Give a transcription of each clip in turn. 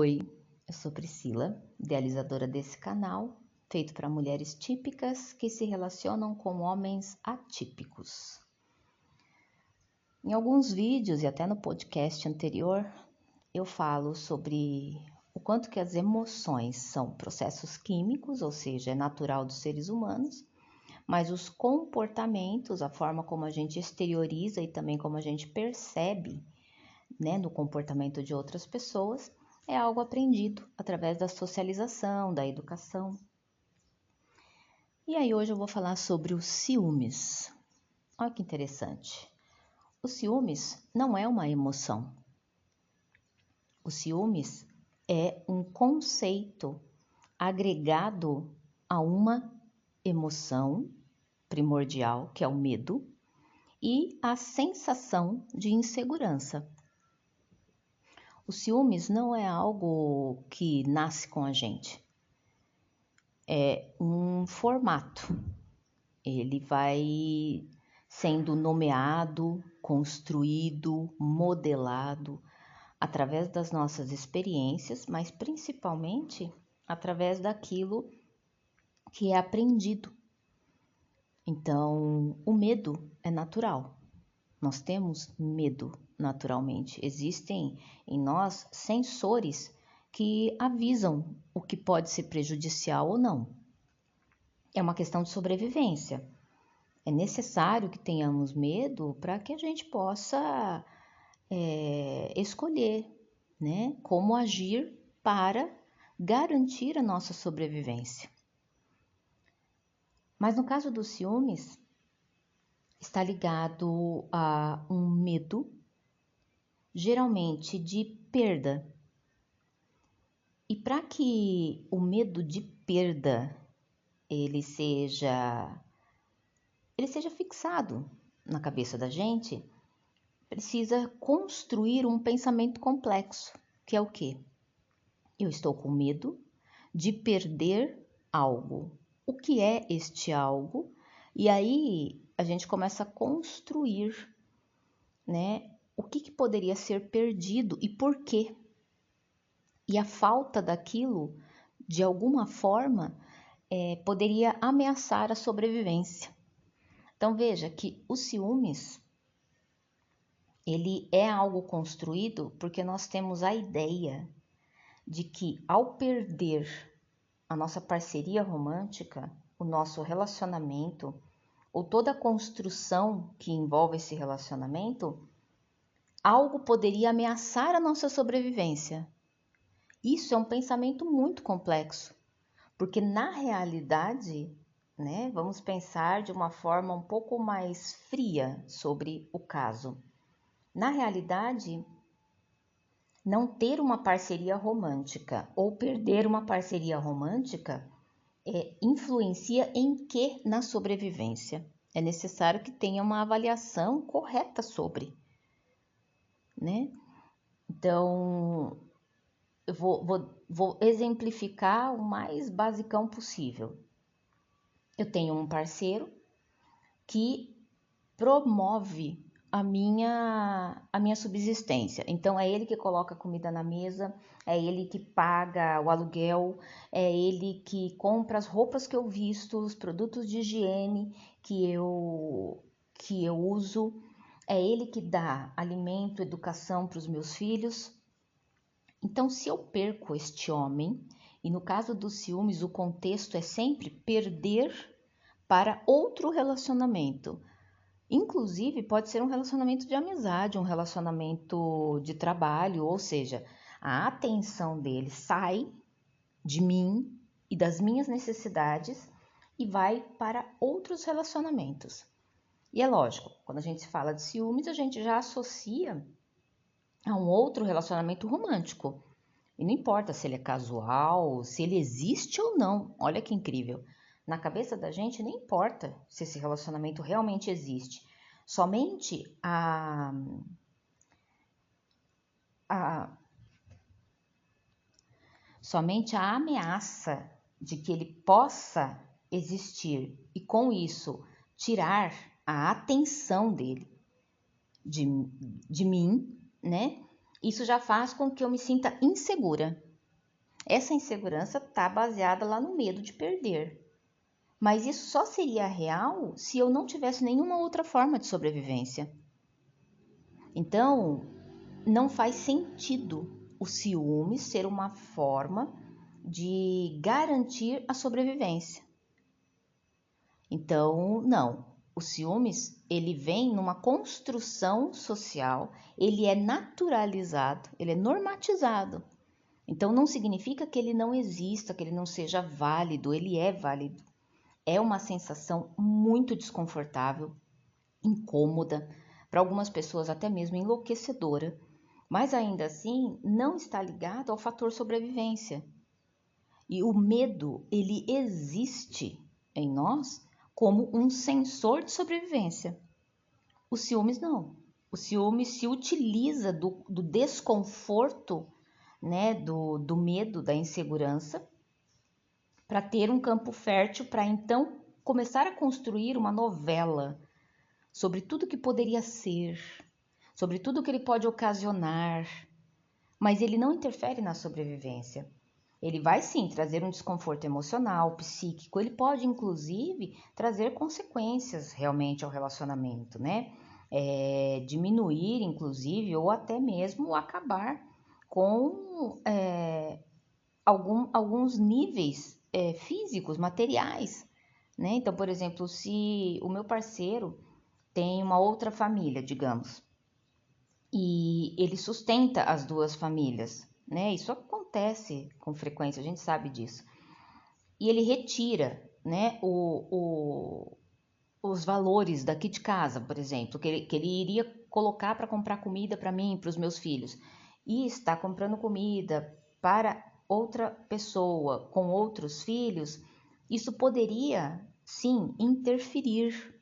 Oi, eu sou Priscila, idealizadora desse canal, feito para mulheres típicas que se relacionam com homens atípicos. Em alguns vídeos e até no podcast anterior, eu falo sobre o quanto que as emoções são processos químicos, ou seja, é natural dos seres humanos, mas os comportamentos, a forma como a gente exterioriza e também como a gente percebe, no comportamento de outras pessoas, é algo aprendido através da socialização, da educação. E aí hoje eu vou falar sobre os ciúmes. Olha que interessante. O ciúmes não é uma emoção. O ciúmes é um conceito agregado a uma emoção primordial, que é o medo, e a sensação de insegurança. O ciúmes não é algo que nasce com a gente. É um formato. Ele vai sendo nomeado, construído, modelado através das nossas experiências, mas principalmente através daquilo que é aprendido. Então, o medo é natural. Nós temos medo naturalmente. Existem em nós sensores que avisam o que pode ser prejudicial ou não. É uma questão de sobrevivência. É necessário que tenhamos medo para que a gente possa escolher, como agir para garantir a nossa sobrevivência. Mas no caso dos ciúmes, está ligado a um medo, geralmente de perda. E para que o medo de perda ele seja fixado na cabeça da gente, precisa construir um pensamento complexo, que é o quê? Eu estou com medo de perder algo. O que é este algo? E aí a gente começa a construir, o que poderia ser perdido e por quê? E a falta daquilo, de alguma forma, poderia ameaçar a sobrevivência. Então veja que o ciúmes, ele é algo construído porque nós temos a ideia de que ao perder a nossa parceria romântica, o nosso relacionamento, ou toda a construção que envolve esse relacionamento, algo poderia ameaçar a nossa sobrevivência. Isso é um pensamento muito complexo, porque na realidade, vamos pensar de uma forma um pouco mais fria sobre o caso. Na realidade, não ter uma parceria romântica ou perder uma parceria romântica influencia em que na sobrevivência? É necessário que tenha uma avaliação correta sobre, Então, eu vou exemplificar o mais basicão possível. Eu tenho um parceiro que promove a minha subsistência. Então, é ele que coloca comida na mesa, é ele que paga o aluguel, é ele que compra as roupas que eu visto, os produtos de higiene que eu uso, é ele que dá alimento, educação para os meus filhos. Então, se eu perco este homem, e no caso dos ciúmes, o contexto é sempre perder para outro relacionamento. Inclusive, pode ser um relacionamento de amizade, um relacionamento de trabalho, ou seja, a atenção dele sai de mim e das minhas necessidades e vai para outros relacionamentos. E é lógico, quando a gente fala de ciúmes, a gente já associa a um outro relacionamento romântico. E não importa se ele é casual, se ele existe ou não. Olha que incrível. Na cabeça da gente, nem importa se esse relacionamento realmente existe. Somente somente a ameaça de que ele possa existir e com isso tirar a atenção dele de mim, Isso já faz com que eu me sinta insegura. Essa insegurança está baseada lá no medo de perder. Mas isso só seria real se eu não tivesse nenhuma outra forma de sobrevivência. Então, não faz sentido o ciúme ser uma forma de garantir a sobrevivência. Então, não. O ciúmes, ele vem numa construção social, ele é naturalizado, ele é normatizado. Então, não significa que ele não exista, que ele não seja válido, ele é válido. É uma sensação muito desconfortável, incômoda, para algumas pessoas até mesmo enlouquecedora, mas ainda assim não está ligado ao fator sobrevivência. E o medo, ele existe em nós como um sensor de sobrevivência. O ciúmes não. O ciúmes se utiliza do desconforto, né, do medo, da insegurança, para ter um campo fértil para então começar a construir uma novela sobre tudo que poderia ser, sobre tudo que ele pode ocasionar, mas ele não interfere na sobrevivência. Ele vai sim trazer um desconforto emocional, psíquico, ele pode inclusive trazer consequências realmente ao relacionamento, né? Diminuir, inclusive, ou até mesmo acabar com alguns níveis físicos, materiais, né? Então, por exemplo, se o meu parceiro tem uma outra família, digamos, e ele sustenta as duas famílias, né? Isso acontece com frequência, a gente sabe disso. E ele retira, né, os valores daqui de casa, por exemplo, que ele iria colocar para comprar comida para mim, para os meus filhos, e está comprando comida para outra pessoa com outros filhos, isso poderia sim interferir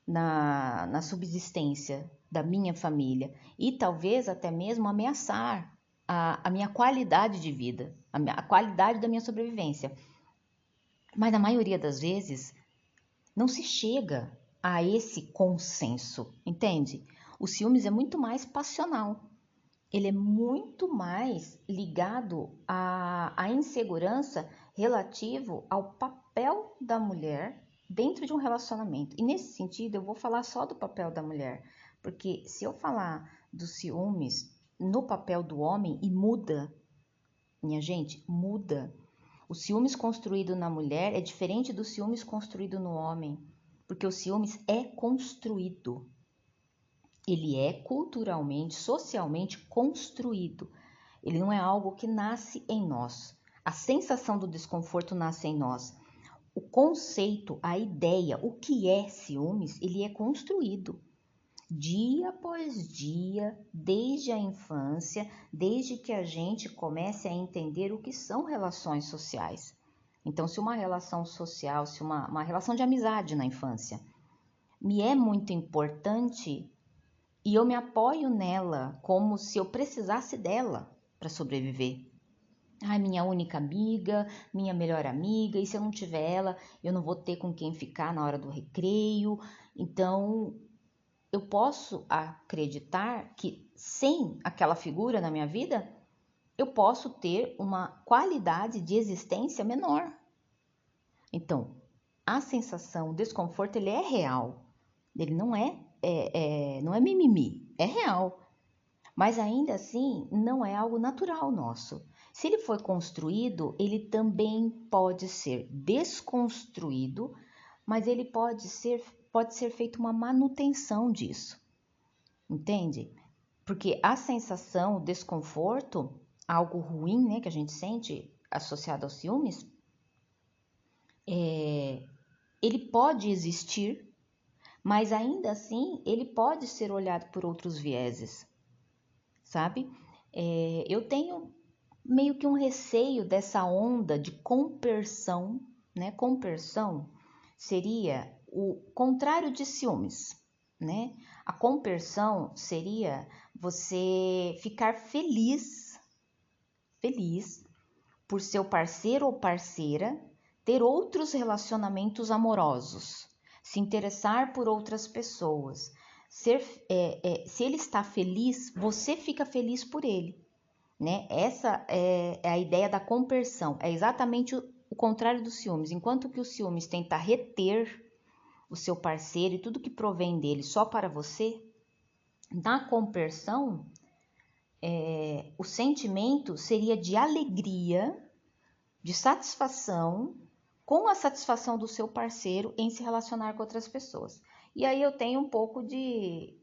na subsistência da minha família e talvez até mesmo ameaçar a minha qualidade de vida, a qualidade da minha sobrevivência. Mas na maioria das vezes não se chega a esse consenso, entende? O ciúmes é muito mais passional, ele é muito mais ligado à insegurança relativo ao papel da mulher dentro de um relacionamento. E nesse sentido, eu vou falar só do papel da mulher, porque se eu falar dos ciúmes no papel do homem, e muda, minha gente, muda. O ciúmes construído na mulher é diferente do ciúmes construído no homem, porque o ciúmes é construído. Ele é culturalmente, socialmente construído. Ele não é algo que nasce em nós. A sensação do desconforto nasce em nós. O conceito, a ideia, o que é ciúmes, ele é construído dia após dia, desde a infância, desde que a gente comece a entender o que são relações sociais. Então, se uma relação social, se uma relação de amizade na infância me é muito importante e eu me apoio nela como se eu precisasse dela para sobreviver. Ai, minha única amiga, minha melhor amiga, e se eu não tiver ela, eu não vou ter com quem ficar na hora do recreio. Então, eu posso acreditar que sem aquela figura na minha vida, eu posso ter uma qualidade de existência menor. Então, a sensação, o desconforto, ele é real. Ele não é mimimi, é real. Mas ainda assim, não é algo natural nosso. Se ele foi construído, ele também pode ser desconstruído, mas ele pode ser feita uma manutenção disso, entende? Porque a sensação, o desconforto, algo ruim, né, que a gente sente associado aos ciúmes, ele pode existir, mas ainda assim ele pode ser olhado por outros vieses, sabe? Eu tenho meio que um receio dessa onda de compersão, né? Compersão seria o contrário de ciúmes, né? A compersão seria você ficar feliz por seu parceiro ou parceira ter outros relacionamentos amorosos, se interessar por outras pessoas. Se ele está feliz, você fica feliz por ele. né? Essa é a ideia da compersão, é exatamente o contrário dos ciúmes. Enquanto que o ciúmes tenta reter o seu parceiro e tudo que provém dele só para você, na compersão, o sentimento seria de alegria, de satisfação, com a satisfação do seu parceiro em se relacionar com outras pessoas. E aí eu tenho um pouco de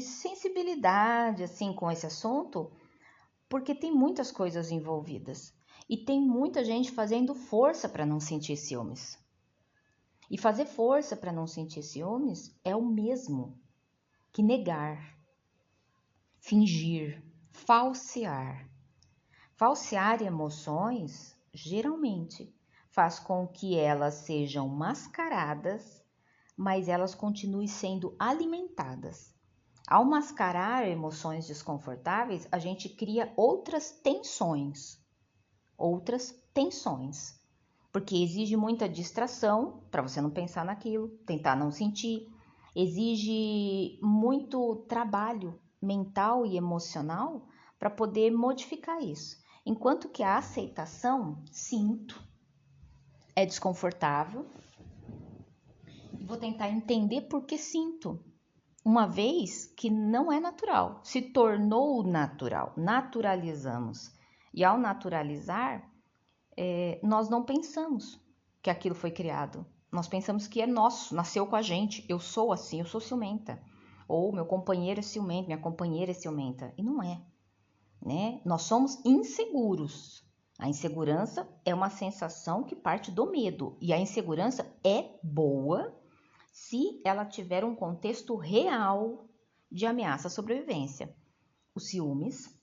sensibilidade assim com esse assunto, porque tem muitas coisas envolvidas e tem muita gente fazendo força para não sentir ciúmes. E fazer força para não sentir ciúmes é o mesmo que negar, fingir, falsear. Falsear emoções, geralmente, faz com que elas sejam mascaradas, mas elas continuem sendo alimentadas. Ao mascarar emoções desconfortáveis, a gente cria outras tensões. Porque exige muita distração para você não pensar naquilo, tentar não sentir. Exige muito trabalho mental e emocional para poder modificar isso. Enquanto que a aceitação, sinto, é desconfortável. E vou tentar entender por que sinto. Uma vez que não é natural, se tornou natural, naturalizamos. E ao naturalizar, nós não pensamos que aquilo foi criado. Nós pensamos que é nosso, nasceu com a gente. Eu sou assim, eu sou ciumenta. Ou meu companheiro é ciumento, minha companheira é ciumenta. E não é, né? Nós somos inseguros. A insegurança é uma sensação que parte do medo. E a insegurança é boa se ela tiver um contexto real de ameaça à sobrevivência. O ciúmes,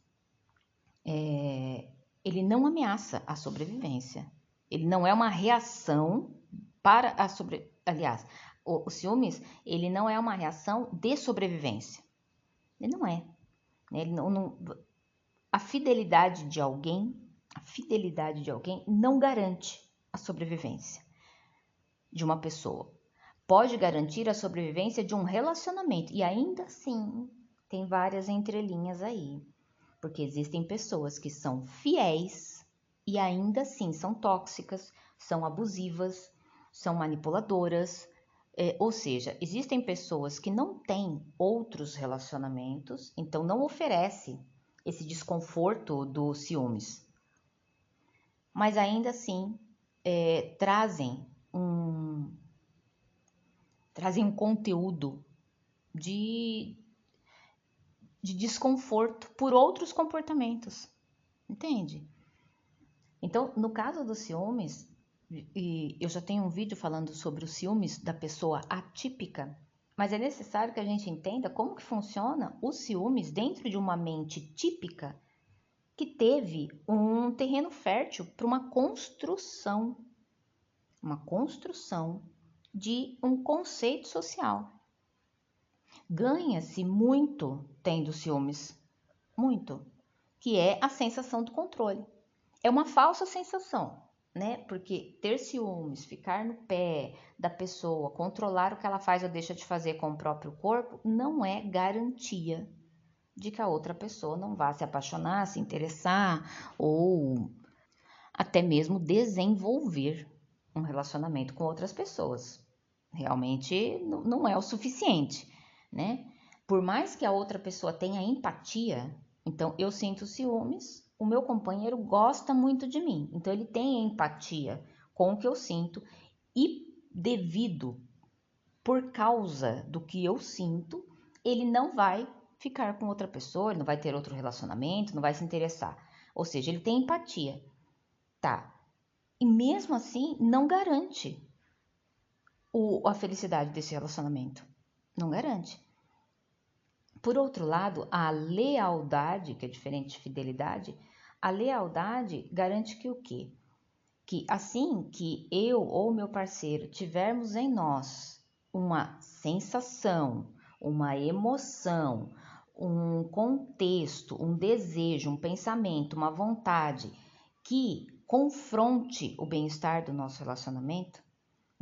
ele não ameaça a sobrevivência. Ele não é uma reação para a sobrevivência. Aliás, o ciúmes, ele não é uma reação de sobrevivência. Ele não é. Ele não, a fidelidade de alguém não garante a sobrevivência de uma pessoa. Pode garantir a sobrevivência de um relacionamento. E ainda assim, tem várias entrelinhas aí. Porque existem pessoas que são fiéis e ainda assim são tóxicas, são abusivas, são manipuladoras. Ou seja, existem pessoas que não têm outros relacionamentos, então não oferece esse desconforto dos ciúmes. Mas ainda assim trazem um conteúdo de desconforto por outros comportamentos, entende? Então, no caso dos ciúmes, e eu já tenho um vídeo falando sobre os ciúmes da pessoa atípica, mas é necessário que a gente entenda como que funciona os ciúmes dentro de uma mente típica que teve um terreno fértil para uma construção de um conceito social. Ganha-se muito tendo ciúmes, muito, que é a sensação do controle. É uma falsa sensação, né? Porque ter ciúmes, ficar no pé da pessoa, controlar o que ela faz ou deixa de fazer com o próprio corpo, não é garantia de que a outra pessoa não vá se apaixonar, se interessar ou até mesmo desenvolver um relacionamento com outras pessoas. Realmente não é o suficiente, né? Por mais que a outra pessoa tenha empatia, então eu sinto ciúmes, o meu companheiro gosta muito de mim, então ele tem empatia com o que eu sinto e por causa do que eu sinto, ele não vai ficar com outra pessoa, ele não vai ter outro relacionamento, não vai se interessar. Ou seja, ele tem empatia, tá? E mesmo assim, não garante a felicidade desse relacionamento. Não garante. Por outro lado, a lealdade, que é diferente de fidelidade, a lealdade garante que o quê? Que assim que eu ou meu parceiro tivermos em nós uma sensação, uma emoção, um contexto, um desejo, um pensamento, uma vontade que confronte o bem-estar do nosso relacionamento,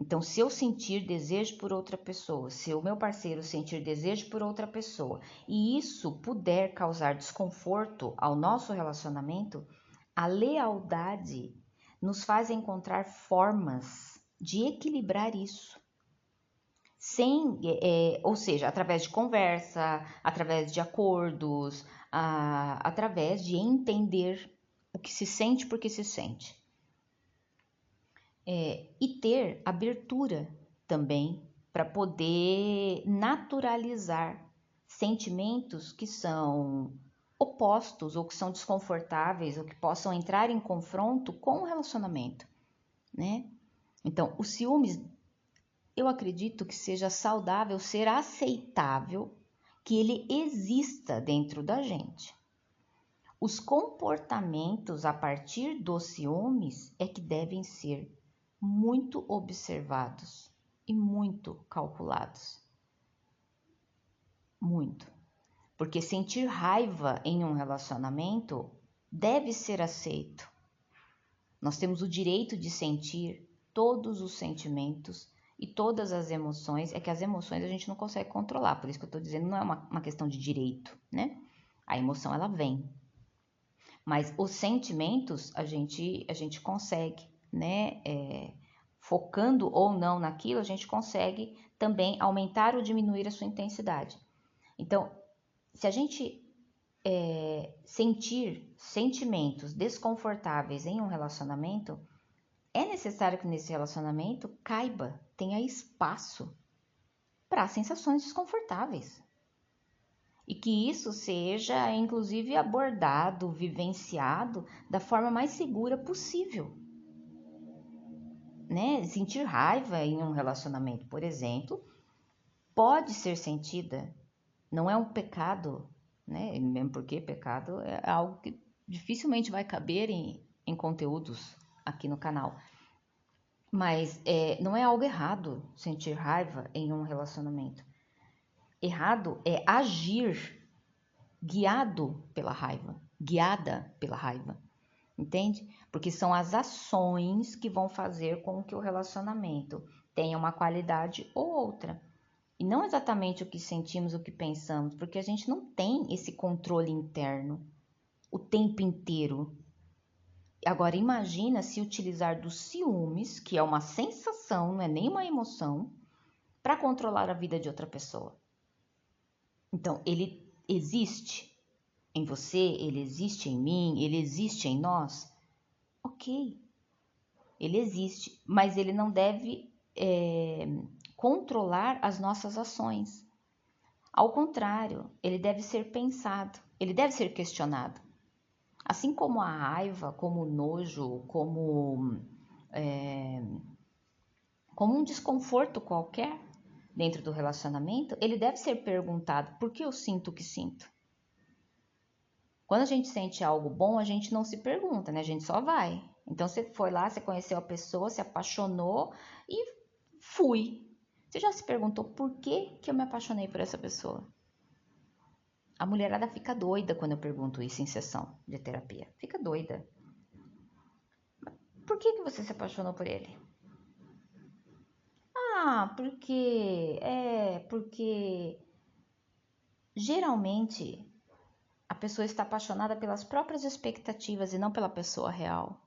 Então, se eu sentir desejo por outra pessoa, se o meu parceiro sentir desejo por outra pessoa, e isso puder causar desconforto ao nosso relacionamento, a lealdade nos faz encontrar formas de equilibrar isso. Ou seja, através de conversa, através de acordos, através de entender o que se sente porque se sente. E ter abertura também para poder naturalizar sentimentos que são opostos ou que são desconfortáveis ou que possam entrar em confronto com o relacionamento, né? Então, o ciúmes, eu acredito que seja saudável, ser aceitável, que ele exista dentro da gente. Os comportamentos a partir dos ciúmes é que devem ser muito observados e muito calculados. Muito. Porque sentir raiva em um relacionamento deve ser aceito. Nós temos o direito de sentir todos os sentimentos e todas as emoções. É que as emoções a gente não consegue controlar, por isso que eu estou dizendo, não é uma questão de direito, né? A emoção, ela vem. Mas os sentimentos a gente consegue, né? Focando ou não naquilo, a gente consegue também aumentar ou diminuir a sua intensidade. Então, se a gente sentir sentimentos desconfortáveis em um relacionamento, é necessário que nesse relacionamento tenha espaço para sensações desconfortáveis. E que isso seja, inclusive, abordado, vivenciado da forma mais segura possível. Né? Sentir raiva em um relacionamento, por exemplo, pode ser sentida, não é um pecado, né? Mesmo porque pecado é algo que dificilmente vai caber em conteúdos aqui no canal. Mas não é algo errado sentir raiva em um relacionamento. Errado é agir guiado pela raiva, guiada pela raiva, entende? Porque são as ações que vão fazer com que o relacionamento tenha uma qualidade ou outra. E não exatamente o que sentimos, o que pensamos, porque a gente não tem esse controle interno o tempo inteiro. Agora, imagina se utilizar dos ciúmes, que é uma sensação, não é nem uma emoção, para controlar a vida de outra pessoa. Então, ele existe em você, ele existe em mim, ele existe em nós. Ok, ele existe, mas ele não deve controlar as nossas ações. Ao contrário, ele deve ser pensado, ele deve ser questionado. Assim como a raiva, como o nojo, como um desconforto qualquer dentro do relacionamento, ele deve ser perguntado: por que eu sinto o que sinto? Quando a gente sente algo bom, a gente não se pergunta, né? A gente só vai. Então você foi lá, você conheceu a pessoa, se apaixonou e fui. Você já se perguntou por que eu me apaixonei por essa pessoa? A mulherada fica doida quando eu pergunto isso em sessão de terapia. Fica doida. Por que você se apaixonou por ele? Porque geralmente a pessoa está apaixonada pelas próprias expectativas e não pela pessoa real.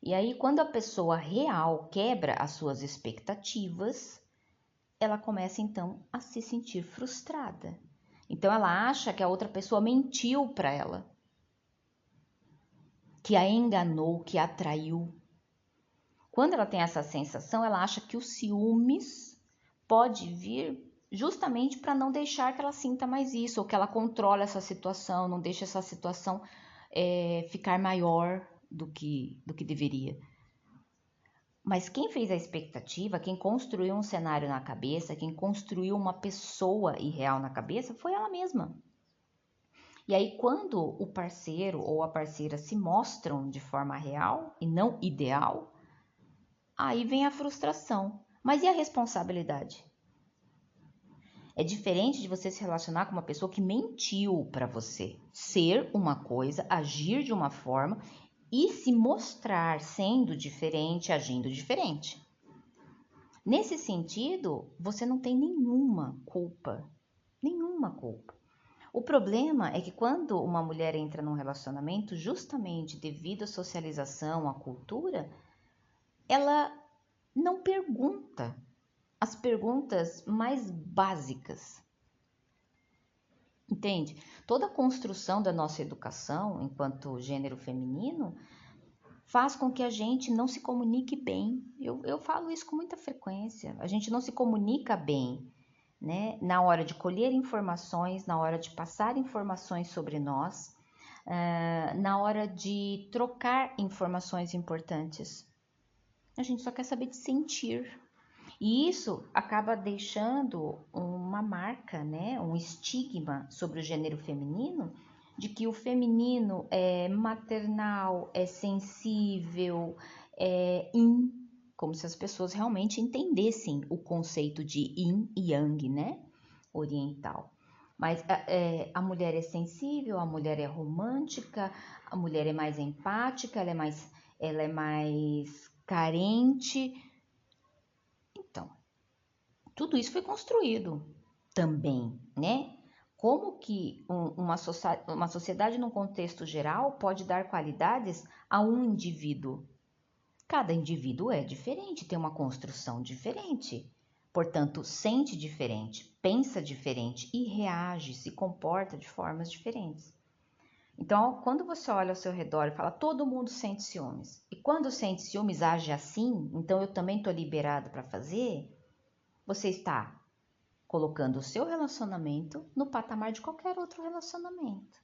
E aí, quando a pessoa real quebra as suas expectativas, ela começa então a se sentir frustrada. Então ela acha que a outra pessoa mentiu para ela, que a enganou, que a traiu. Quando ela tem essa sensação, ela acha que o ciúmes pode vir justamente para não deixar que ela sinta mais isso, ou que ela controle essa situação, não deixe essa situação ficar maior do que deveria. Mas quem fez a expectativa, quem construiu um cenário na cabeça, quem construiu uma pessoa irreal na cabeça, foi ela mesma. E aí, quando o parceiro ou a parceira se mostram de forma real e não ideal, aí vem a frustração. Mas e a responsabilidade? É diferente de você se relacionar com uma pessoa que mentiu para você. Ser uma coisa, agir de uma forma e se mostrar sendo diferente, agindo diferente. Nesse sentido, você não tem nenhuma culpa. Nenhuma culpa. O problema é que quando uma mulher entra num relacionamento, justamente devido à socialização, à cultura, ela não pergunta as perguntas mais básicas. Entende? Toda a construção da nossa educação enquanto gênero feminino faz com que a gente não se comunique bem. Eu falo isso com muita frequência. A gente não se comunica bem, né? Na hora de colher informações, na hora de passar informações sobre nós, na hora de trocar informações importantes. A gente só quer saber de sentir. E isso acaba deixando uma marca, né? Um estigma sobre o gênero feminino, de que o feminino é maternal, é sensível, como se as pessoas realmente entendessem o conceito de yin e yang, né? Oriental. Mas a mulher é sensível, a mulher é romântica, a mulher é mais empática, ela é mais carente. Então, tudo isso foi construído também, né? Como que uma sociedade num contexto geral pode dar qualidades a um indivíduo? Cada indivíduo é diferente, tem uma construção diferente. Portanto, sente diferente, pensa diferente e reage, se comporta de formas diferentes. Então, quando você olha ao seu redor e fala, todo mundo sente ciúmes, e quando sente ciúmes age assim, então eu também estou liberado para fazer, você está colocando o seu relacionamento no patamar de qualquer outro relacionamento.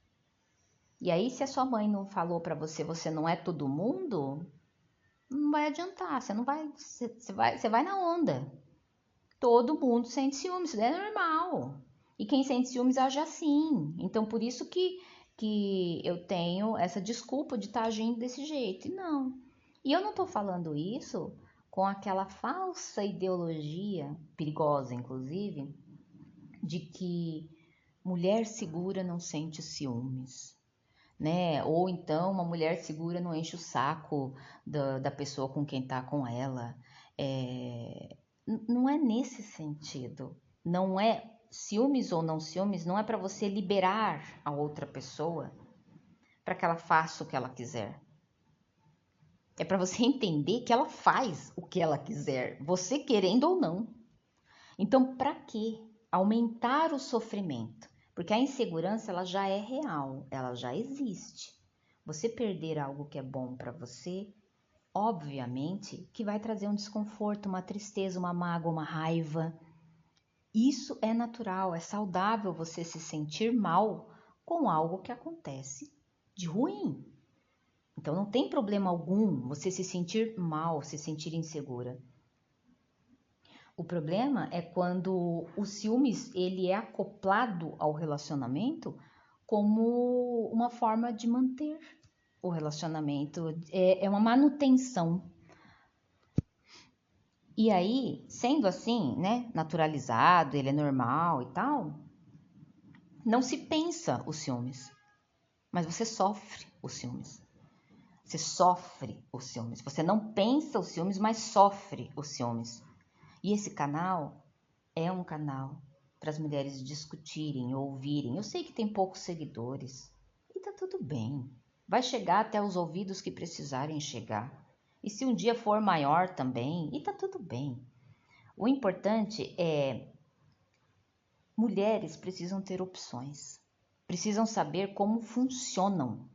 E aí, se a sua mãe não falou para você, você não é todo mundo, não vai adiantar, você vai na onda. Todo mundo sente ciúmes, isso é normal. E quem sente ciúmes age assim. Então, por isso que eu tenho essa desculpa de estar agindo desse jeito. E não. E eu não estou falando isso com aquela falsa ideologia, perigosa inclusive, de que mulher segura não sente ciúmes, né? Ou então uma mulher segura não enche o saco da pessoa com quem tá com ela. Não é nesse sentido. Não é ciúmes ou não ciúmes, não é para você liberar a outra pessoa para que ela faça o que ela quiser. É para você entender que ela faz o que ela quiser, você querendo ou não. Então, para que aumentar o sofrimento? Porque a insegurança ela já é real, ela já existe. Você perder algo que é bom para você, obviamente que vai trazer um desconforto, uma tristeza, uma mágoa, uma raiva. Isso é natural, é saudável você se sentir mal com algo que acontece de ruim. Então não tem problema algum você se sentir mal, se sentir insegura. O problema é quando o ciúmes ele é acoplado ao relacionamento como uma forma de manter o relacionamento, é uma manutenção. E aí, sendo assim, né, naturalizado, ele é normal e tal, não se pensa os ciúmes, mas você sofre os ciúmes. Você sofre os ciúmes. Você não pensa os ciúmes, mas sofre os ciúmes. E esse canal é um canal para as mulheres discutirem, ouvirem. Eu sei que tem poucos seguidores e tá tudo bem. Vai chegar até os ouvidos que precisarem chegar. E se um dia for maior também, e tá tudo bem. O importante é mulheres precisam ter opções, precisam saber como funcionam.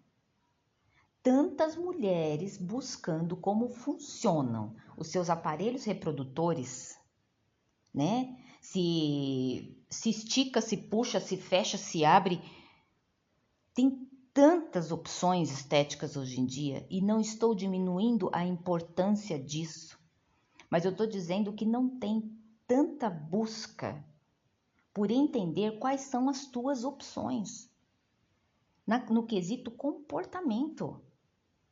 Tantas mulheres buscando como funcionam os seus aparelhos reprodutores, né? Se estica, se puxa, se fecha, se abre. Tem tantas opções estéticas hoje em dia e não estou diminuindo a importância disso, mas eu estou dizendo que não tem tanta busca por entender quais são as tuas opções no quesito comportamento.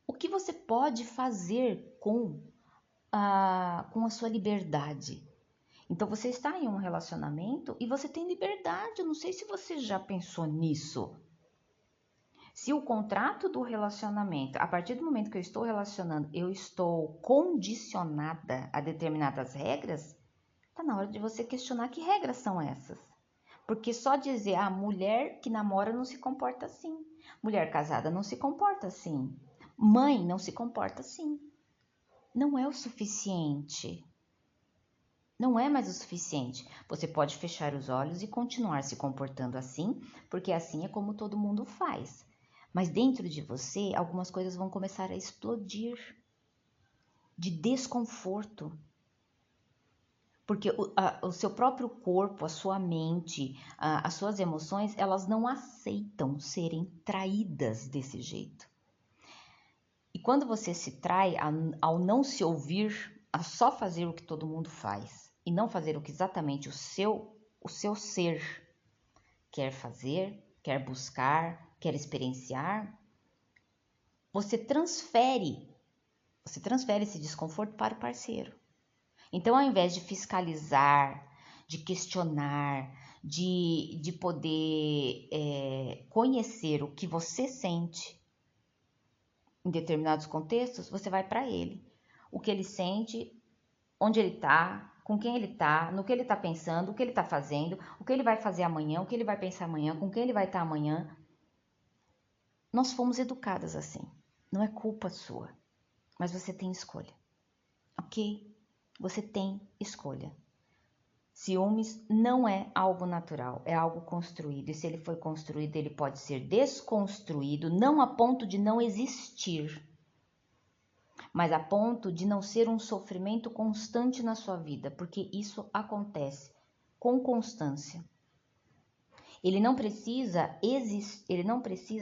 O que você pode fazer com a sua liberdade? Então você está em um relacionamento e você tem liberdade. Eu não sei se você já pensou nisso. Se o contrato do relacionamento, a partir do momento que eu estou relacionando, eu estou condicionada a determinadas regras, Tá na hora de você questionar que regras são essas. Porque só dizer, mulher que namora não se comporta assim. Mulher casada não se comporta assim. Mãe não se comporta assim. Não é o suficiente. Não é mais o suficiente. Você pode fechar os olhos e continuar se comportando assim, porque assim é como todo mundo faz. Mas dentro de você, algumas coisas vão começar a explodir de desconforto. Porque o seu próprio corpo, a sua mente, as suas emoções, elas não aceitam serem traídas desse jeito. E quando você se trai ao não se ouvir, a só fazer o que todo mundo faz e não fazer o que exatamente o seu ser quer fazer, quer buscar, quer experienciar, você transfere esse desconforto para o parceiro. Então, ao invés de fiscalizar, de questionar, de poder conhecer o que você sente em determinados contextos, você vai para ele. O que ele sente, onde ele está, com quem ele está, no que ele está pensando, o que ele está fazendo, o que ele vai fazer amanhã, o que ele vai pensar amanhã, com quem ele vai estar amanhã. Nós fomos educadas assim. Não é culpa sua, mas você tem escolha, ok? Você tem escolha. Ciúmes não é algo natural, é algo construído. E se ele foi construído, ele pode ser desconstruído, não a ponto de não existir, mas a ponto de não ser um sofrimento constante na sua vida, porque isso acontece com constância. Ele não precisa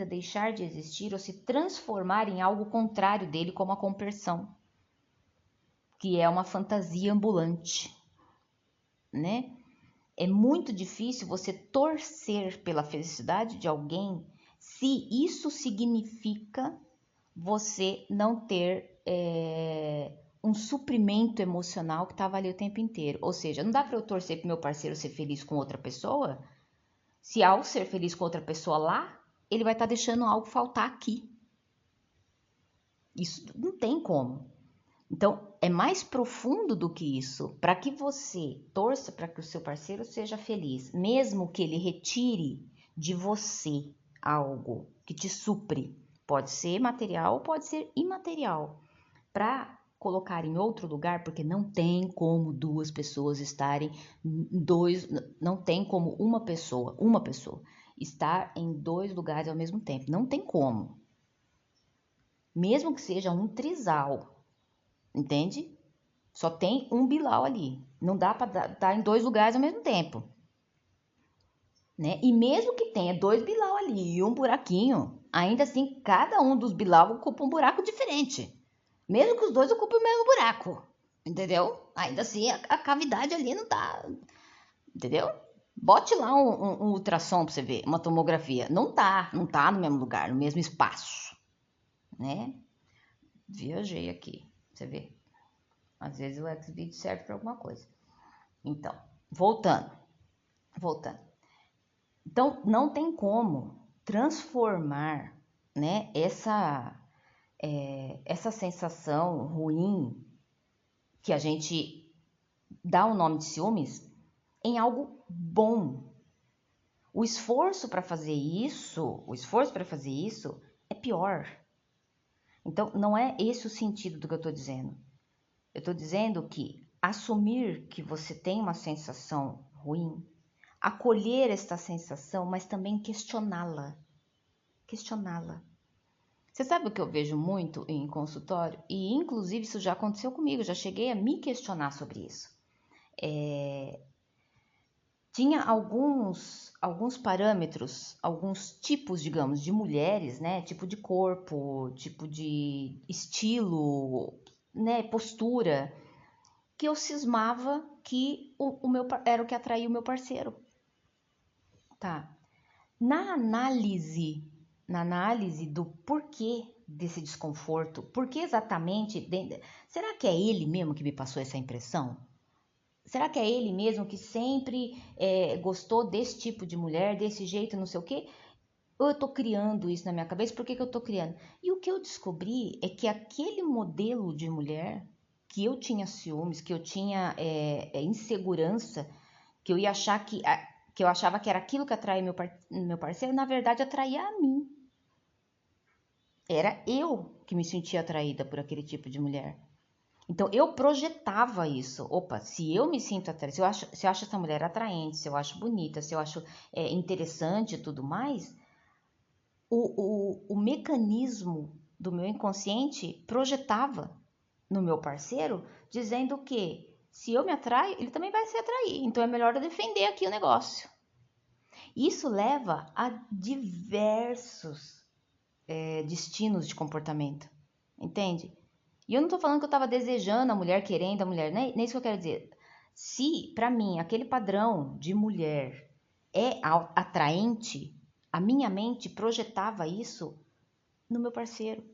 deixar de existir ou se transformar em algo contrário dele, como a compersão, que é uma fantasia ambulante, né? É muito difícil você torcer pela felicidade de alguém se isso significa você não ter um suprimento emocional que estava ali o tempo inteiro. Ou seja, não dá para eu torcer para meu parceiro ser feliz com outra pessoa, se ao ser feliz com outra pessoa lá, ele vai estar deixando algo faltar aqui. Isso não tem como. Então, é mais profundo do que isso. Para que você torça para que o seu parceiro seja feliz, mesmo que ele retire de você algo que te supre, pode ser material, pode ser imaterial, para colocar em outro lugar, porque não tem como duas pessoas estarem não tem como uma pessoa estar em dois lugares ao mesmo tempo, não tem como. Mesmo que seja um trisal, entende? Só tem um Bilal ali. Não dá para estar em dois lugares ao mesmo tempo. Né? E mesmo que tenha dois Bilal ali e um buraquinho, ainda assim, cada um dos Bilal ocupa um buraco diferente. Mesmo que os dois ocupem o mesmo buraco. Entendeu? Ainda assim, a cavidade ali não tá. Entendeu? Bote lá um ultrassom para você ver, uma tomografia. Não tá no mesmo lugar, no mesmo espaço. Né? Viajei aqui, você vê. Às vezes o Xvideo serve para alguma coisa. Então, voltando. Então, não tem como transformar, né, essa sensação ruim que a gente dá o nome de ciúmes em algo bom. O esforço para fazer isso é pior. Então, não é esse o sentido do que eu estou dizendo. Eu estou dizendo que assumir que você tem uma sensação ruim, acolher esta sensação, mas também questioná-la. Você sabe o que eu vejo muito em consultório? E inclusive isso já aconteceu comigo, já cheguei a me questionar sobre isso. Tinha alguns parâmetros, alguns tipos, digamos, de mulheres, né? Tipo de corpo, tipo de estilo, né? Postura, que eu cismava que era o que atraía o meu parceiro. Tá. Na análise do porquê desse desconforto, por que exatamente, será que é ele mesmo que me passou essa impressão? Será que é ele mesmo que sempre gostou desse tipo de mulher, desse jeito, não sei o quê? Ou eu tô criando isso na minha cabeça, por que eu tô criando? E o que eu descobri é que aquele modelo de mulher que eu tinha ciúmes, que eu tinha insegurança, que eu ia achar que eu achava que era aquilo que atraía meu parceiro, na verdade atraía a mim. Era eu que me sentia atraída por aquele tipo de mulher. Então eu projetava isso. Opa, se eu me sinto atraída, se eu acho essa mulher atraente, se eu acho bonita, se eu acho interessante e tudo mais, o mecanismo do meu inconsciente projetava no meu parceiro, dizendo que se eu me atraio, ele também vai se atrair. Então é melhor eu defender aqui o negócio. Isso leva a diversos destinos de comportamento, entende? E eu não tô falando que eu tava desejando a mulher, querendo a mulher, nem isso que eu quero dizer. Se, para mim, aquele padrão de mulher é atraente, a minha mente projetava isso no meu parceiro.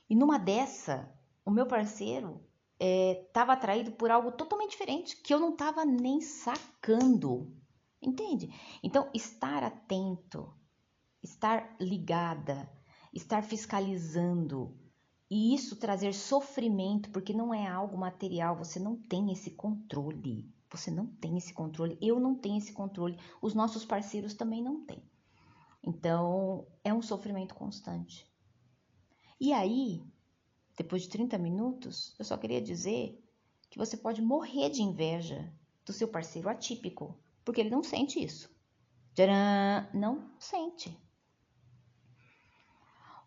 E numa dessa, o meu parceiro estava atraído por algo totalmente diferente, que eu não estava nem sacando, entende? Então, estar atento, estar ligada, estar fiscalizando, e isso trazer sofrimento, porque não é algo material, você não tem esse controle. Você não tem esse controle, eu não tenho esse controle, os nossos parceiros também não têm. Então, é um sofrimento constante. E aí, depois de 30 minutos, eu só queria dizer que você pode morrer de inveja do seu parceiro atípico, porque ele não sente isso. Tcharam! Não sente.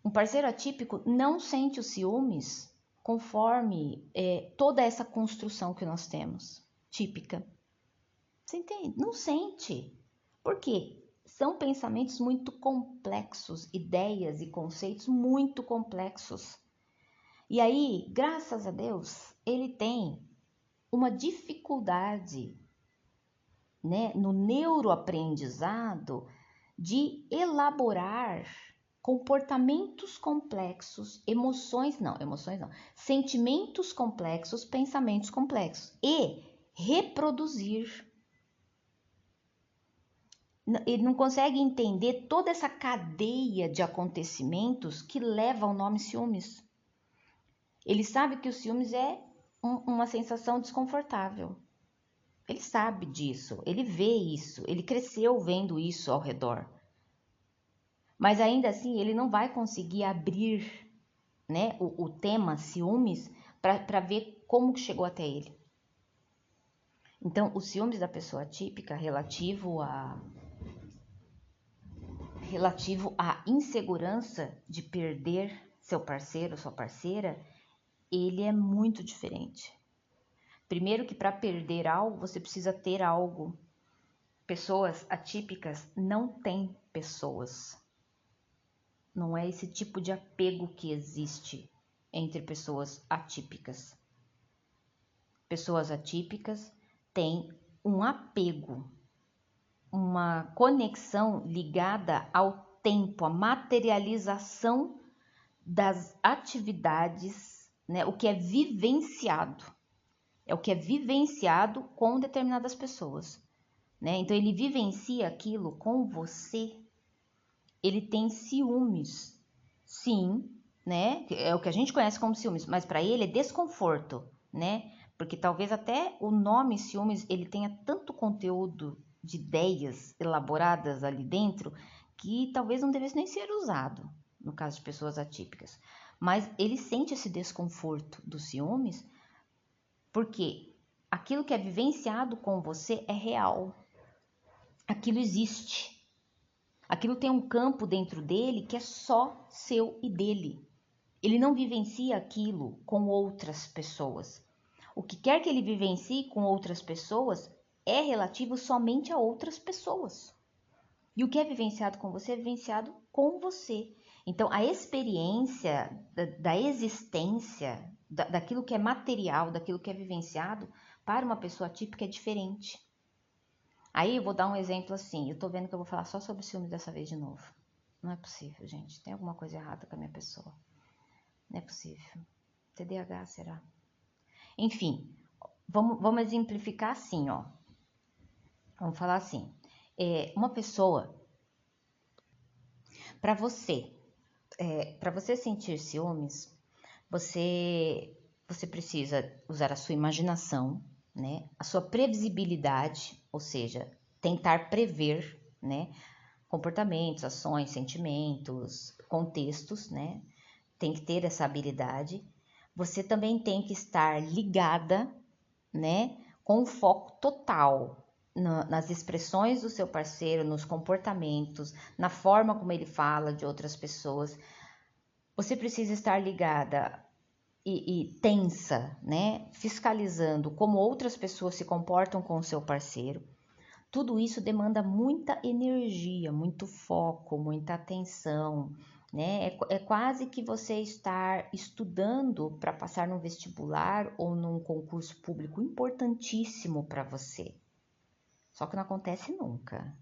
Um parceiro atípico não sente os ciúmes conforme toda essa construção que nós temos, típica. Você entende? Não sente. Por quê? São pensamentos muito complexos, ideias e conceitos muito complexos. E aí, graças a Deus, ele tem uma dificuldade, né, no neuroaprendizado de elaborar comportamentos complexos, emoções não, sentimentos complexos, pensamentos complexos e reproduzir. Ele não consegue entender toda essa cadeia de acontecimentos que leva ao nome ciúmes. Ele sabe que o ciúmes é uma sensação desconfortável. Ele sabe disso, ele vê isso, ele cresceu vendo isso ao redor. Mas ainda assim, ele não vai conseguir abrir, né, o tema ciúmes para ver como que chegou até ele. Então, o ciúmes da pessoa típica relativo à insegurança de perder seu parceiro, sua parceira, ele é muito diferente. Primeiro que para perder algo, você precisa ter algo. Pessoas atípicas não têm pessoas. Não é esse tipo de apego que existe entre pessoas atípicas. Pessoas atípicas têm um apego, uma conexão ligada ao tempo, à materialização das atividades, né? O que é vivenciado. É o que é vivenciado com determinadas pessoas, né? Então ele vivencia aquilo com você. Ele tem ciúmes, sim, né? É o que a gente conhece como ciúmes, mas para ele é desconforto, né? Porque talvez até o nome ciúmes ele tenha tanto conteúdo de ideias elaboradas ali dentro que talvez não devesse nem ser usado no caso de pessoas atípicas. Mas ele sente esse desconforto dos ciúmes porque aquilo que é vivenciado com você é real. Aquilo existe. Aquilo tem um campo dentro dele que é só seu e dele. Ele não vivencia aquilo com outras pessoas. O que quer que ele vivencie com outras pessoas é relativo somente a outras pessoas. E o que é vivenciado com você é vivenciado com você. Então, a experiência da existência, daquilo que é material, daquilo que é vivenciado, para uma pessoa típica é diferente. Aí eu vou dar um exemplo assim, eu tô vendo que eu vou falar só sobre ciúmes dessa vez de novo. Não é possível, gente. Tem alguma coisa errada com a minha pessoa. Não é possível. TDAH, será? Enfim, vamos exemplificar assim, ó. Vamos falar assim. Uma pessoa, para você sentir ciúmes, você você precisa usar a sua imaginação, né? A sua previsibilidade, ou seja, tentar prever, né? Comportamentos, ações, sentimentos, contextos, né? Tem que ter essa habilidade. Você também tem que estar ligada, né? Com foco total nas expressões do seu parceiro, nos comportamentos, na forma como ele fala de outras pessoas. Você precisa estar ligada e tensa, né? Fiscalizando como outras pessoas se comportam com o seu parceiro. Tudo isso demanda muita energia, muito foco, muita atenção, né? É quase que você estar estudando para passar num vestibular ou num concurso público importantíssimo para você. Só que não acontece nunca.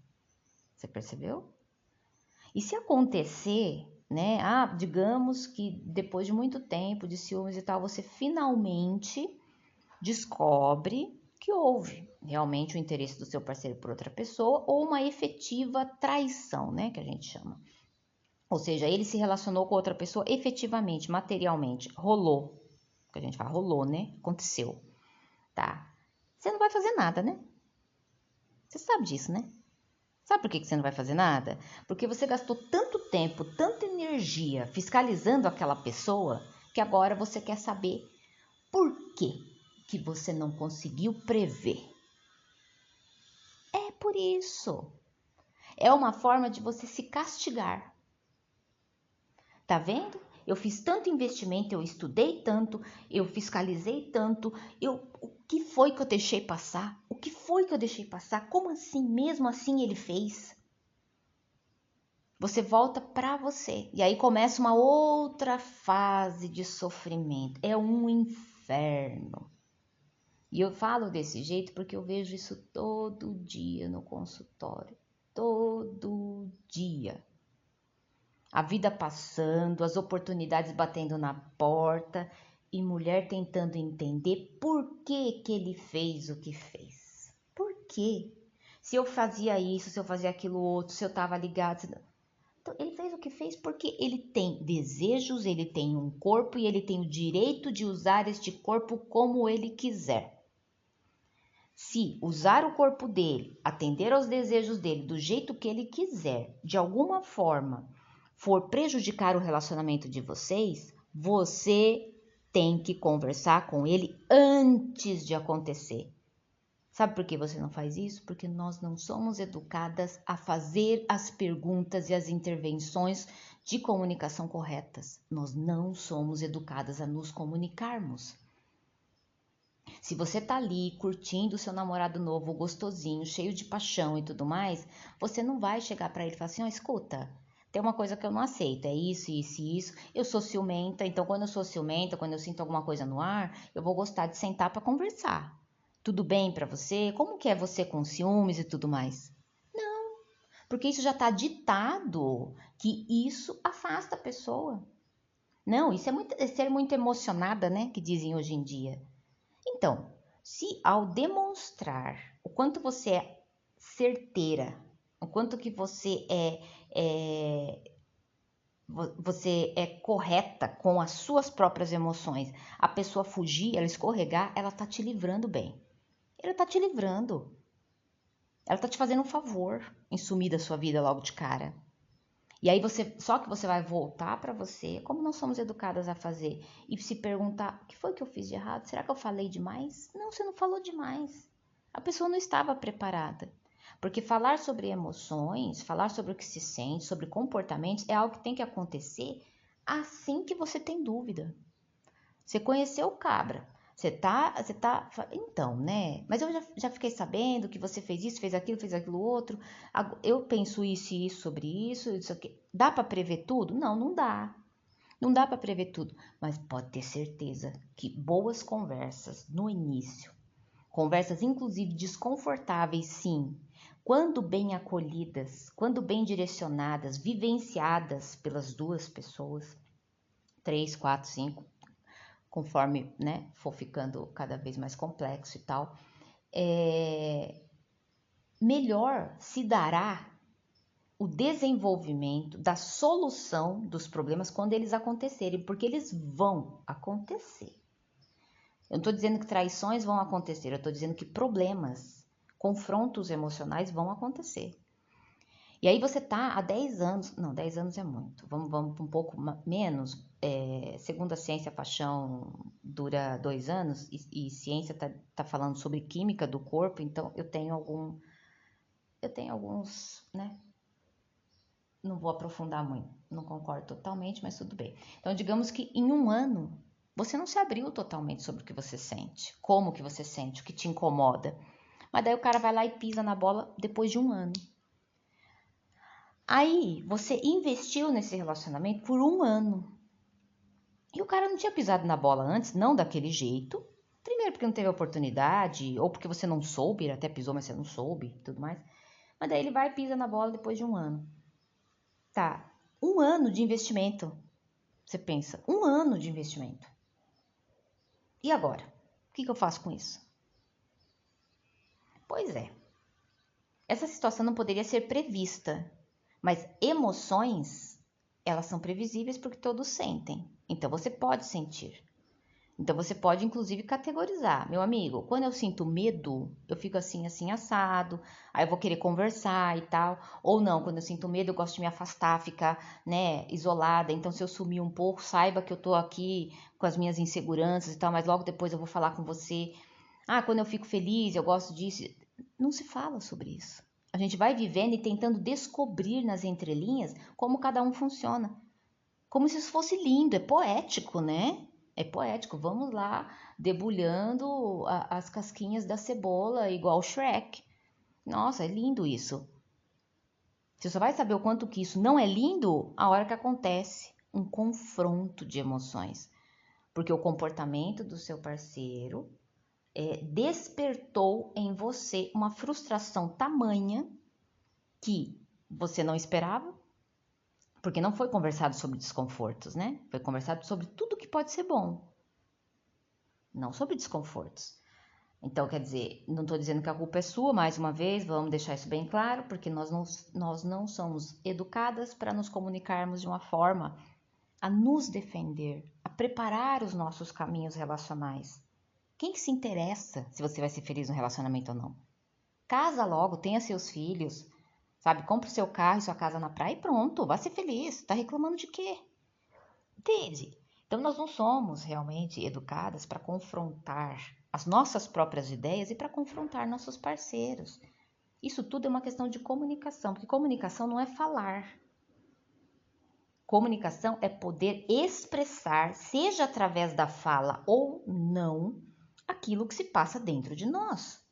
Você percebeu? E se acontecer, né? Digamos que depois de muito tempo de ciúmes e tal, você finalmente descobre que houve realmente o interesse do seu parceiro por outra pessoa ou uma efetiva traição, né, que a gente chama. Ou seja, ele se relacionou com outra pessoa efetivamente, materialmente, rolou. Que a gente fala, rolou, né? Aconteceu, tá? Você não vai fazer nada, né? Você sabe disso, né? Sabe por que você não vai fazer nada? Porque você gastou tanto tempo, tanta energia fiscalizando aquela pessoa que agora você quer saber por quê que você não conseguiu prever. É por isso. É uma forma de você se castigar. Tá vendo? Eu fiz tanto investimento, eu estudei tanto, eu fiscalizei tanto, o que foi que eu deixei passar? O que foi que eu deixei passar? Como assim? Mesmo assim ele fez? Você volta para você e aí começa uma outra fase de sofrimento. É um inferno. E eu falo desse jeito porque eu vejo isso todo dia no consultório. Todo dia. A vida passando, as oportunidades batendo na porta e mulher tentando entender por que que ele fez o que fez. Por quê? Se eu fazia isso, se eu fazia aquilo outro, se eu estava ligado. Então, ele fez o que fez porque ele tem desejos, ele tem um corpo e ele tem o direito de usar este corpo como ele quiser. Se usar o corpo dele, atender aos desejos dele do jeito que ele quiser, de alguma forma, for prejudicar o relacionamento de vocês, você tem que conversar com ele antes de acontecer. Sabe por que você não faz isso? Porque nós não somos educadas a fazer as perguntas e as intervenções de comunicação corretas. Nós não somos educadas a nos comunicarmos. Se você tá ali curtindo o seu namorado novo, gostosinho, cheio de paixão e tudo mais, você não vai chegar para ele e falar assim, escuta, tem uma coisa que eu não aceito, é isso, isso e isso. Eu sou ciumenta, então quando eu sou ciumenta, quando eu sinto alguma coisa no ar, eu vou gostar de sentar para conversar. Tudo bem para você? Como que é você com ciúmes e tudo mais? Não, porque isso já tá ditado que isso afasta a pessoa. Não, isso é ser muito emocionada, né? Que dizem hoje em dia. Então, se ao demonstrar o quanto você é certeira, o quanto que você é correta com as suas próprias emoções, a pessoa fugir, ela escorregar, ela tá te livrando bem. Ela tá te livrando. Ela tá te fazendo um favor em sumir da sua vida logo de cara. E aí só que você vai voltar para você, como nós somos educadas a fazer, e se perguntar, o que foi que eu fiz de errado? Será que eu falei demais? Não, você não falou demais. A pessoa não estava preparada. Porque falar sobre emoções, falar sobre o que se sente, sobre comportamentos, é algo que tem que acontecer assim que você tem dúvida. Você conheceu o cabra. Então, né? Mas eu já fiquei sabendo que você fez isso, fez aquilo outro. Eu penso isso e isso sobre isso aqui. Dá para prever tudo? Não, não dá. Não dá para prever tudo. Mas pode ter certeza que boas conversas no início, conversas inclusive desconfortáveis, sim, quando bem acolhidas, quando bem direcionadas, vivenciadas pelas duas pessoas, 3, 4, 5, conforme, né, for ficando cada vez mais complexo e tal, melhor se dará o desenvolvimento da solução dos problemas quando eles acontecerem, porque eles vão acontecer. Eu não estou dizendo que traições vão acontecer, eu estou dizendo que problemas, confrontos emocionais vão acontecer. E aí você tá há 10 anos, não, 10 anos é muito, vamos um pouco menos, segundo a ciência, a paixão dura 2 anos, e ciência tá falando sobre química do corpo, então eu tenho alguns, né, não vou aprofundar muito, não concordo totalmente, mas tudo bem. Então digamos que em um ano, você não se abriu totalmente sobre o que você sente, como que você sente, o que te incomoda, mas daí o cara vai lá e pisa na bola depois de um ano. Aí você investiu nesse relacionamento por um ano. E o cara não tinha pisado na bola antes, não daquele jeito. Primeiro porque não teve oportunidade, ou porque você não soube, ele até pisou, mas você não soube, tudo mais. Mas daí ele vai e pisa na bola depois de um ano. Tá, um ano de investimento. Você pensa, um ano de investimento. E agora? O que eu faço com isso? Pois é, essa situação não poderia ser prevista, mas emoções, elas são previsíveis porque todos sentem. Então você pode sentir. Então você pode inclusive categorizar. Meu amigo, quando eu sinto medo, eu fico assim, assim, assado, aí eu vou querer conversar e tal. Ou não, quando eu sinto medo, eu gosto de me afastar, ficar, né, isolada. Então se eu sumir um pouco, saiba que eu tô aqui com as minhas inseguranças e tal, mas logo depois eu vou falar com você. Ah, quando eu fico feliz, eu gosto disso. Não se fala sobre isso. A gente vai vivendo e tentando descobrir nas entrelinhas como cada um funciona. Como se isso fosse lindo, é poético, né? É poético. Vamos lá, debulhando as casquinhas da cebola, igual o Shrek. Nossa, é lindo isso. Você só vai saber o quanto que isso não é lindo a hora que acontece um confronto de emoções. Porque o comportamento do seu parceiro despertou em você uma frustração tamanha que você não esperava, porque não foi conversado sobre desconfortos, né? Foi conversado sobre tudo que pode ser bom, não sobre desconfortos. Então, quer dizer, não estou dizendo que a culpa é sua, mais uma vez, vamos deixar isso bem claro, porque nós não somos educadas para nos comunicarmos de uma forma a nos defender, a preparar os nossos caminhos relacionais. Quem que se interessa se você vai ser feliz no relacionamento ou não? Casa logo, tenha seus filhos, sabe? Compre o seu carro e sua casa na praia e pronto, vá ser feliz. Tá reclamando de quê? Entende? Então nós não somos realmente educadas para confrontar as nossas próprias ideias e para confrontar nossos parceiros. Isso tudo é uma questão de comunicação, porque comunicação não é falar. Comunicação é poder expressar, seja através da fala ou não, aquilo que se passa dentro de nós.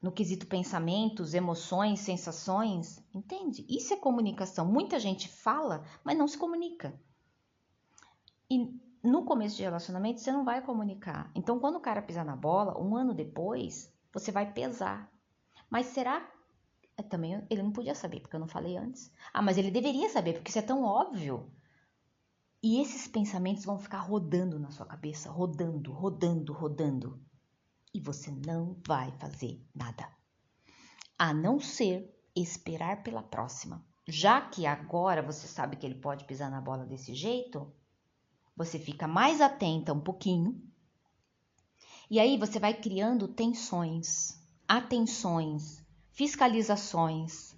No quesito pensamentos, emoções, sensações, entende? Isso é comunicação. Muita gente fala, mas não se comunica. E no começo de relacionamento você não vai comunicar. Então quando o cara pisar na bola, um ano depois, você vai pesar. Mas será? Também ele não podia saber, porque eu não falei antes. Ah, mas ele deveria saber, porque isso é tão óbvio. E esses pensamentos vão ficar rodando na sua cabeça, rodando, rodando, rodando. E você não vai fazer nada. A não ser esperar pela próxima. Já que agora você sabe que ele pode pisar na bola desse jeito, você fica mais atenta um pouquinho. E aí você vai criando tensões, atenções, fiscalizações.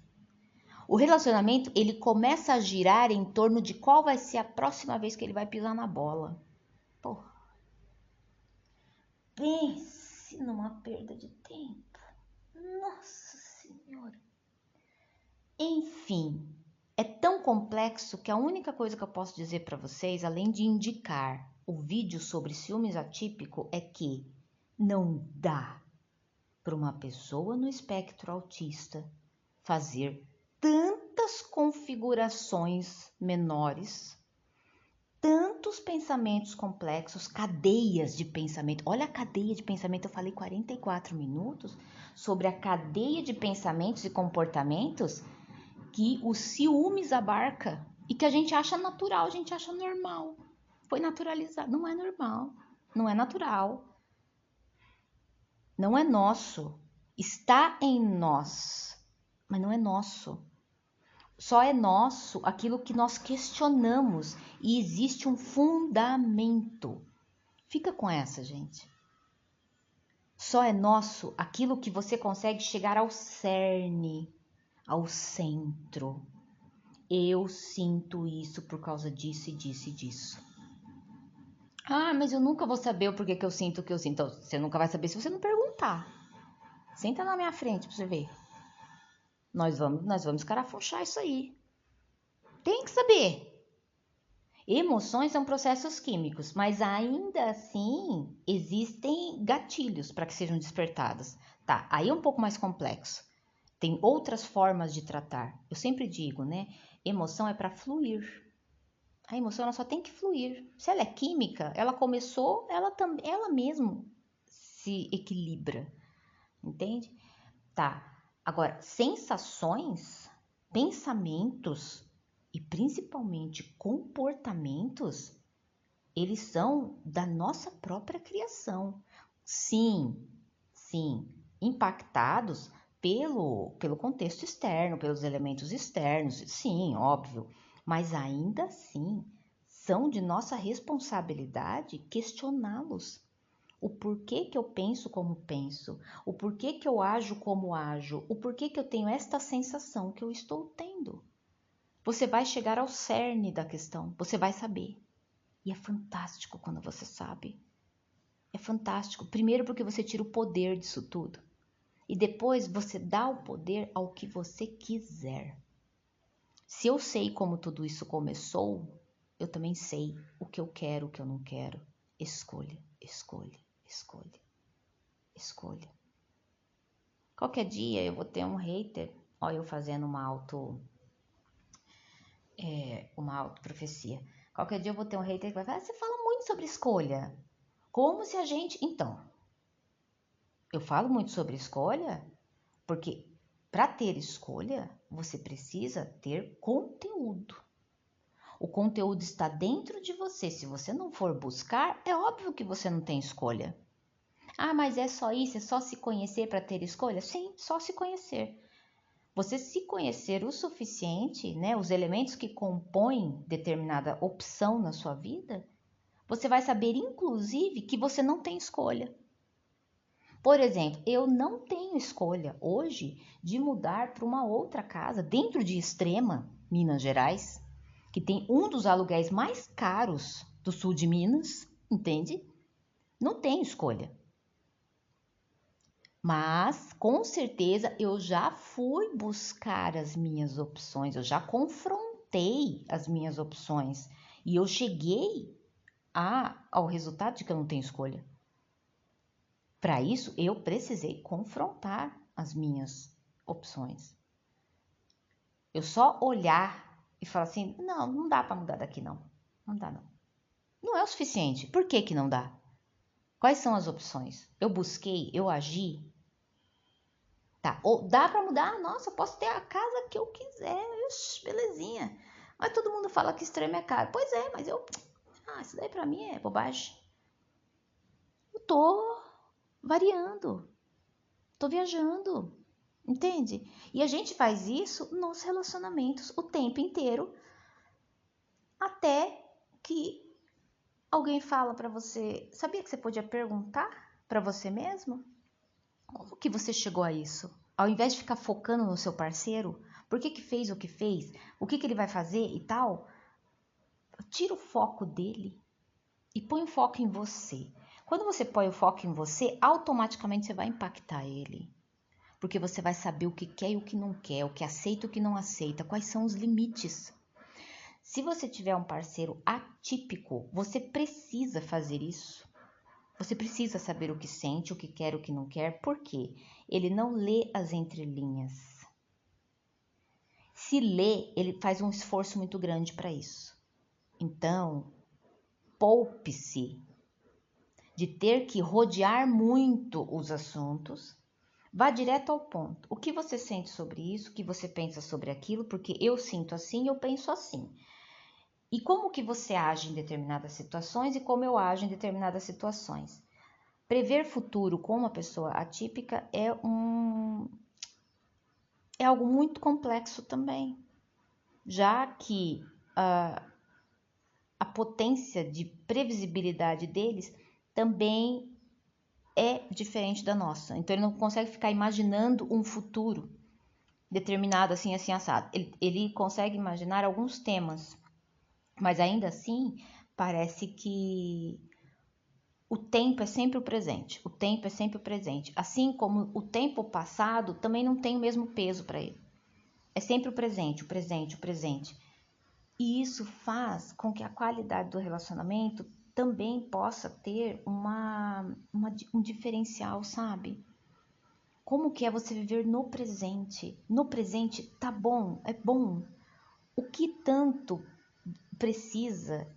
O relacionamento, ele começa a girar em torno de qual vai ser a próxima vez que ele vai pisar na bola. Pô, pense numa perda de tempo. Nossa Senhora. Enfim, é tão complexo que a única coisa que eu posso dizer para vocês, além de indicar o vídeo sobre ciúmes atípico, é que não dá para uma pessoa no espectro autista fazer tantas configurações menores, tantos pensamentos complexos, cadeias de pensamento. Olha a cadeia de pensamento, eu falei 44 minutos sobre a cadeia de pensamentos e comportamentos que o ciúmes abarca e que a gente acha natural, a gente acha normal. Foi naturalizado. Não é normal, não é natural, não é nosso. Está em nós, mas não é nosso. Só é nosso aquilo que nós questionamos e existe um fundamento. Fica com essa, gente. Só é nosso aquilo que você consegue chegar ao cerne, ao centro. Eu sinto isso por causa disso e disso e disso. Ah, mas eu nunca vou saber o porquê que eu sinto o que eu sinto. Então, você nunca vai saber se você não perguntar. Senta na minha frente pra você ver. Nós vamos escarafunchar isso aí. Tem que saber. Emoções são processos químicos, mas ainda assim existem gatilhos para que sejam despertados. Tá, aí é um pouco mais complexo. Tem outras formas de tratar. Eu sempre digo, né? Emoção é para fluir. A emoção ela só tem que fluir. Se ela é química, ela começou, ela mesmo se equilibra, entende? Tá. Agora, sensações, pensamentos e principalmente comportamentos, eles são da nossa própria criação. Sim, sim, impactados pelo contexto externo, pelos elementos externos, sim, óbvio, mas ainda assim são de nossa responsabilidade questioná-los. O porquê que eu penso como penso, o porquê que eu ajo como ajo, o porquê que eu tenho esta sensação que eu estou tendo. Você vai chegar ao cerne da questão, você vai saber. E é fantástico quando você sabe. É fantástico. Primeiro porque você tira o poder disso tudo. E depois você dá o poder ao que você quiser. Se eu sei como tudo isso começou, eu também sei o que eu quero, o que eu não quero. Escolha, escolha, escolha, escolha. Qualquer dia eu vou ter um hater, olha eu fazendo uma autoprofecia. Qualquer dia eu vou ter um hater que vai falar, você fala muito sobre escolha. Como se a gente... Então, eu falo muito sobre escolha porque para ter escolha, você precisa ter conteúdo. O conteúdo está dentro de você. Se você não for buscar, é óbvio que você não tem escolha. Ah, mas é só isso? É só se conhecer para ter escolha? Sim, só se conhecer. Você se conhecer o suficiente, né, os elementos que compõem determinada opção na sua vida, você vai saber, inclusive, que você não tem escolha. Por exemplo, eu não tenho escolha hoje de mudar para uma outra casa dentro de Extrema, Minas Gerais, que tem um dos aluguéis mais caros do sul de Minas, entende? Não tenho escolha. Mas, com certeza, eu já fui buscar as minhas opções, eu já confrontei as minhas opções e eu cheguei ao resultado de que eu não tenho escolha. Para isso, eu precisei confrontar as minhas opções. Eu só olhar e falar assim, não dá para mudar daqui não. Não dá não. Não é o suficiente. Por que que não dá? Quais são as opções? Eu busquei, eu agi. Tá, ou dá para mudar? Nossa, posso ter a casa que eu quiser. Ixi, belezinha. Mas todo mundo fala que Extrema é caro. Pois é, mas isso daí para mim é bobagem. Eu tô variando. Tô viajando. Entende? E a gente faz isso nos relacionamentos o tempo inteiro, até que alguém fala para você, sabia que você podia perguntar para você mesmo? Como que você chegou a isso? Ao invés de ficar focando no seu parceiro, por que que fez o que fez? O que que ele vai fazer e tal? Tira o foco dele e põe o foco em você. Quando você põe o foco em você, automaticamente você vai impactar ele. Porque você vai saber o que quer e o que não quer, o que aceita e o que não aceita, quais são os limites. Se você tiver um parceiro atípico, você precisa fazer isso. Você precisa saber o que sente, o que quer, o que não quer, por quê? Ele não lê as entrelinhas. Se lê, ele faz um esforço muito grande para isso. Então, poupe-se de ter que rodear muito os assuntos. Vá direto ao ponto. O que você sente sobre isso? O que você pensa sobre aquilo? Porque eu sinto assim, eu penso assim. E como que você age em determinadas situações e como eu ajo em determinadas situações. Prever futuro com uma pessoa atípica é algo muito complexo também, já que a potência de previsibilidade deles também é diferente da nossa. Então ele não consegue ficar imaginando um futuro determinado assim, assim, assado. Ele consegue imaginar alguns temas, mas ainda assim parece que o tempo é sempre o presente. O tempo é sempre o presente. Assim como o tempo passado também não tem o mesmo peso para ele. É sempre o presente, o presente, o presente. E isso faz com que a qualidade do relacionamento também possa ter um diferencial, sabe? Como que é você viver no presente? No presente tá bom, é bom. O que tanto precisa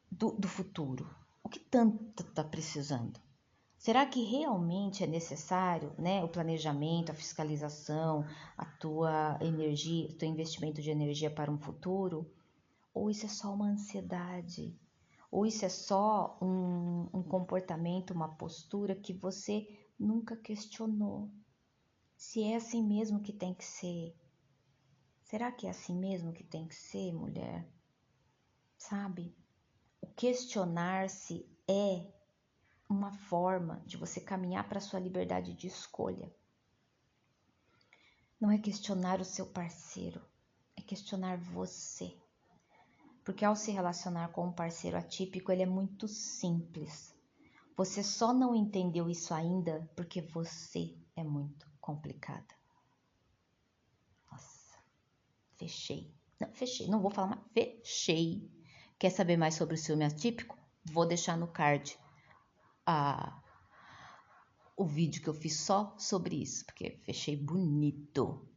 do futuro? O que tanto está precisando? Será que realmente é necessário, né, o planejamento, a fiscalização, a tua energia, o teu investimento de energia para um futuro? Ou isso é só uma ansiedade? Ou isso é só um comportamento, uma postura que você nunca questionou? Se é assim mesmo que tem que ser? Será que é assim mesmo que tem que ser, mulher? Sabe? O questionar-se é uma forma de você caminhar para a sua liberdade de escolha. Não é questionar o seu parceiro, é questionar você. Porque ao se relacionar com um parceiro atípico, ele é muito simples. Você só não entendeu isso ainda porque você é muito complicada. Nossa, fechei. Não, fechei, não vou falar mais. Fechei. Quer saber mais sobre o ciúme atípico? Vou deixar no card o vídeo que eu fiz só sobre isso, porque fechei bonito.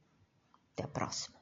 Até a próxima.